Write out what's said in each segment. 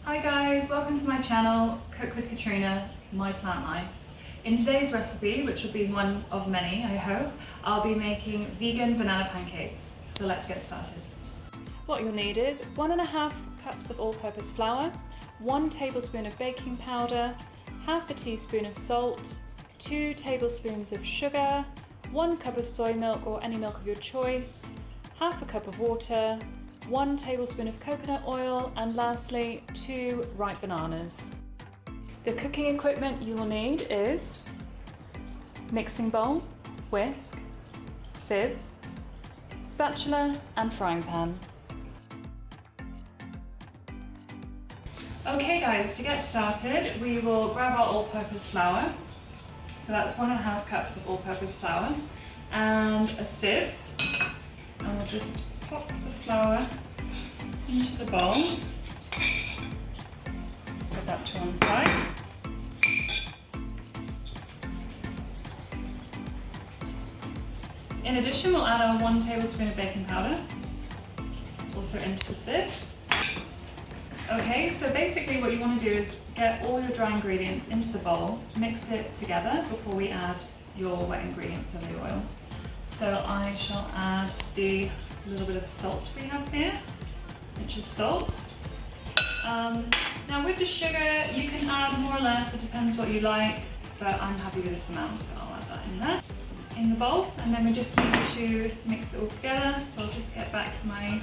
Hi guys, welcome to my channel, Cook with Katrina, My Plant Life. In today's recipe, which will be one of many, I hope, I'll be making vegan banana pancakes. So let's get started. What you'll need is 1.5 cups of all-purpose flour, 1 tablespoon of baking powder, half a teaspoon of salt, 2 tablespoons of sugar, 1 cup of soy milk or any milk of your choice, half a cup of water, 1 tablespoon of coconut oil, and lastly 2 ripe bananas. The cooking equipment you will need is mixing bowl, whisk, sieve, spatula and frying pan. Okay guys, to get started we will grab our all-purpose flour. So that's 1.5 cups of all-purpose flour and a sieve, and we'll just pop the flour into the bowl. Put that to one side. In addition, we'll add our 1 tablespoon of baking powder, also into the sieve. Okay, so basically what you want to do is get all your dry ingredients into the bowl, mix it together before we add your wet ingredients of the oil. So I shall add the little bit of salt we have here, which is salt. Now with the sugar, you can add more or less, it depends what you like, but I'm happy with this amount, so I'll add that in there, in the bowl, and then we just need to mix it all together. So I'll just get back my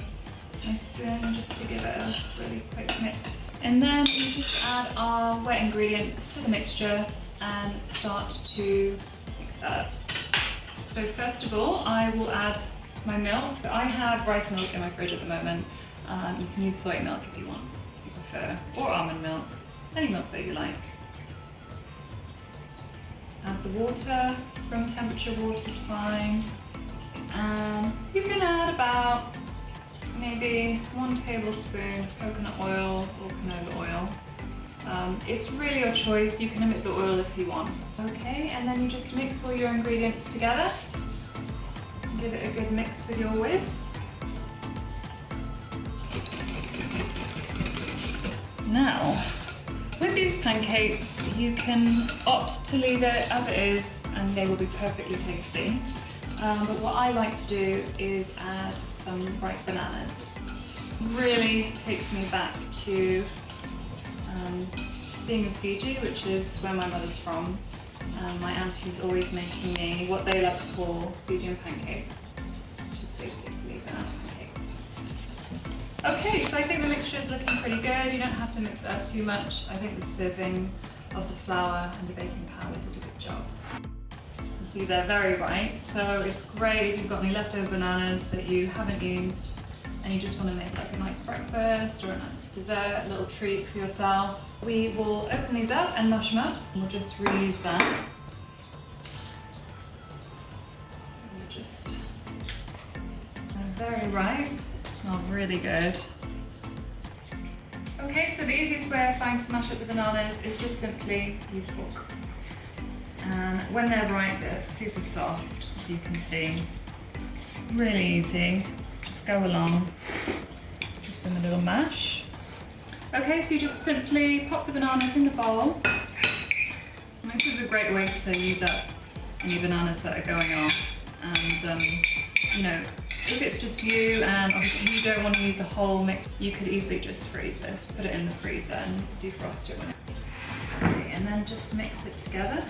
spoon just to give it a really quick mix. And then we just add our wet ingredients to the mixture and start to mix that up. So first of all, I will add my milk. So I have rice milk in my fridge at the moment. You can use soy milk if you want, if you prefer, or almond milk, any milk that you like. Add the water, room temperature water is fine. And you can add about maybe 1 tablespoon of coconut oil or canola oil. It's really your choice, you can omit the oil if you want. Okay, and then you just mix all your ingredients together. Give it a good mix with your whisk. Now, with these pancakes, you can opt to leave it as it is and they will be perfectly tasty. But what I like to do is add some ripe bananas. Really takes me back to being in Fiji, which is where my mother's from. My auntie's always making me what they like to call Fijian pancakes, which is basically banana pancakes. Okay, so I think the mixture is looking pretty good. You don't have to mix it up too much. I think the sieving of the flour and the baking powder did a good job. See, they're very ripe, so it's great if you've got any leftover bananas that you haven't used and you just want to make like a nice breakfast or a nice dessert, a little treat for yourself. We will open these up and mash them up, and we'll just reuse that. So they're very ripe, smell really good. Okay, so the easiest way I find to mash up the bananas is just simply use a fork. And when they're ripe, they're super soft, as you can see. Really easy. Just go along, give them a little mash. Okay, so you just simply pop the bananas in the bowl. And this is a great way to use up any bananas that are going off. And you know, if it's just you and obviously you don't want to use the whole mix, you could easily just freeze this, put it in the freezer and defrost it when it. Okay, and then just mix it together.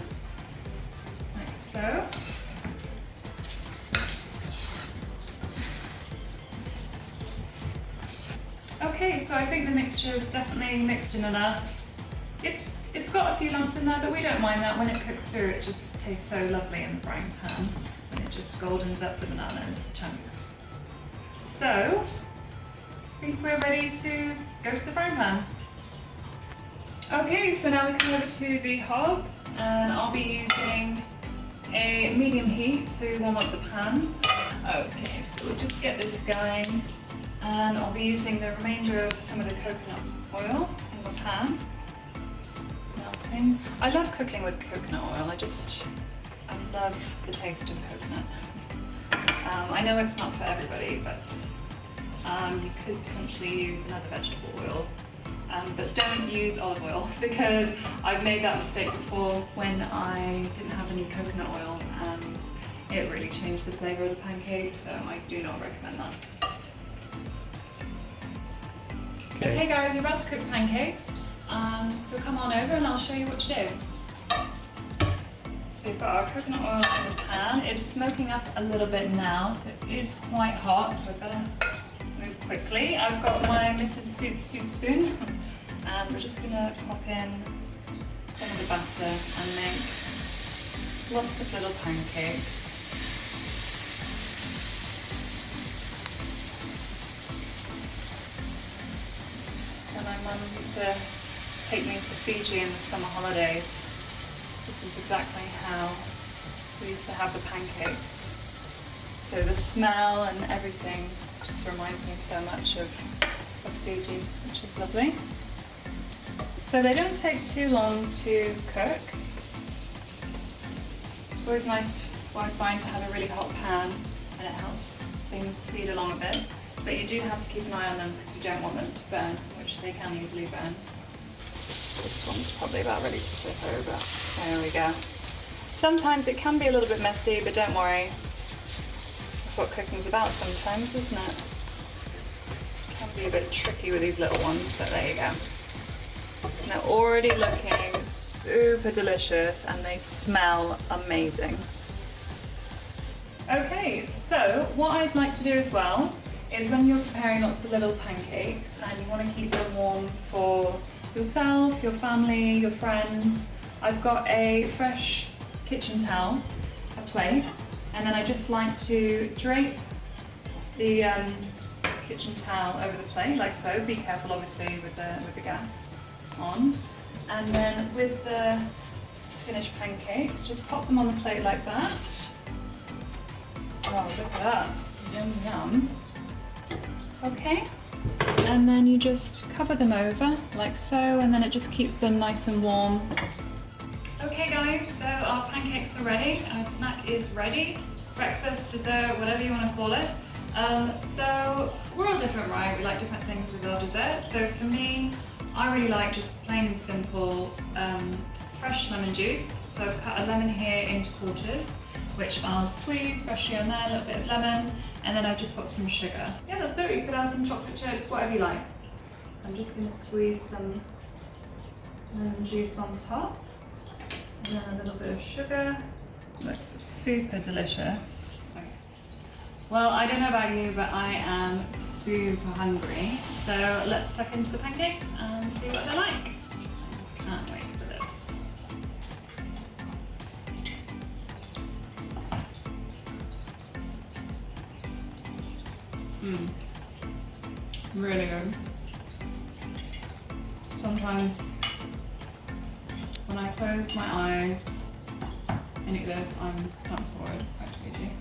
So, okay, so I think the mixture is definitely mixed in enough. It's got a few lumps in there, but we don't mind that. When it cooks through, it just tastes so lovely in the frying pan, and it just goldens up the bananas chunks. So, I think we're ready to go to the frying pan. Okay, so now we come over to the hob, and I'll be using a medium heat to warm up the pan. Okay, so we'll just get this going, and I'll be using the remainder of some of the coconut oil in the pan. Melting. I love cooking with coconut oil. I love the taste of coconut. I know it's not for everybody, but you could potentially use another vegetable oil. but don't use olive oil because I've made that mistake before when I didn't have any coconut oil and it really changed the flavour of the pancake, so I do not recommend that. Okay guys, we're about to cook the pancakes, so come on over and I'll show you what to do. So we've got our coconut oil in the pan. It's smoking up a little bit now, so it is quite hot, so I better move quickly. I've got my Mrs. Soup spoon, and we're just gonna pop in some of the batter and make lots of little pancakes. When my mum used to take me to Fiji in the summer holidays, this is exactly how we used to have the pancakes. So the smell and everything just reminds me so much of Fiji, which is lovely. So they don't take too long to cook. It's always nice, I find, to have a really hot pan, and it helps things speed along a bit. But you do have to keep an eye on them because you don't want them to burn, which they can easily burn. This one's probably about ready to flip over. There we go. Sometimes it can be a little bit messy, but don't worry. That's what cooking's about sometimes, isn't it? It can be a bit tricky with these little ones, but there you go. And they're already looking super delicious and they smell amazing. Okay, so what I'd like to do as well is when you're preparing lots of little pancakes and you want to keep them warm for yourself, your family, your friends, I've got a fresh kitchen towel, a plate, and then I just like to drape the kitchen towel over the plate like so. Be careful obviously with the gas on. And then with the finished pancakes, just pop them on the plate like that. Oh, look at that, yum yum. Okay. And then you just cover them over like so, and then it just keeps them nice and warm. Okay guys, so our pancakes are ready, our snack is ready. Breakfast, dessert, whatever you want to call it. So we're all different, right? We like different things with our dessert. So for me, I really like just plain and simple fresh lemon juice. So I've cut a lemon here into quarters, which I'll squeeze freshly on there, a little bit of lemon, and then I've just got some sugar. Yeah, that's it. You could add some chocolate chips, whatever you like. So I'm just going to squeeze some lemon juice on top, and then a little bit of sugar. Looks super delicious. Okay. Well, I don't know about you, but I am super hungry. So let's tuck into the pancakes and see what they're like. I just can't wait for this. Really good. Sometimes when I close my eyes and eat this, I'm transported back to Fiji.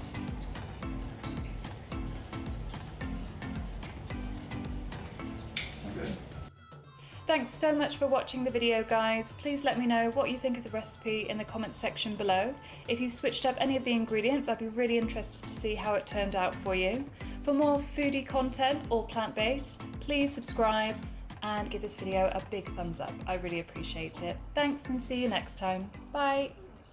So good. Thanks so much for watching the video, guys. Please let me know what you think of the recipe in the comments section below. If you've switched up any of the ingredients, I'd be really interested to see how it turned out for you. For more foodie content or plant-based, please subscribe and give this video a big thumbs up. I really appreciate it. Thanks and see you next time. Bye.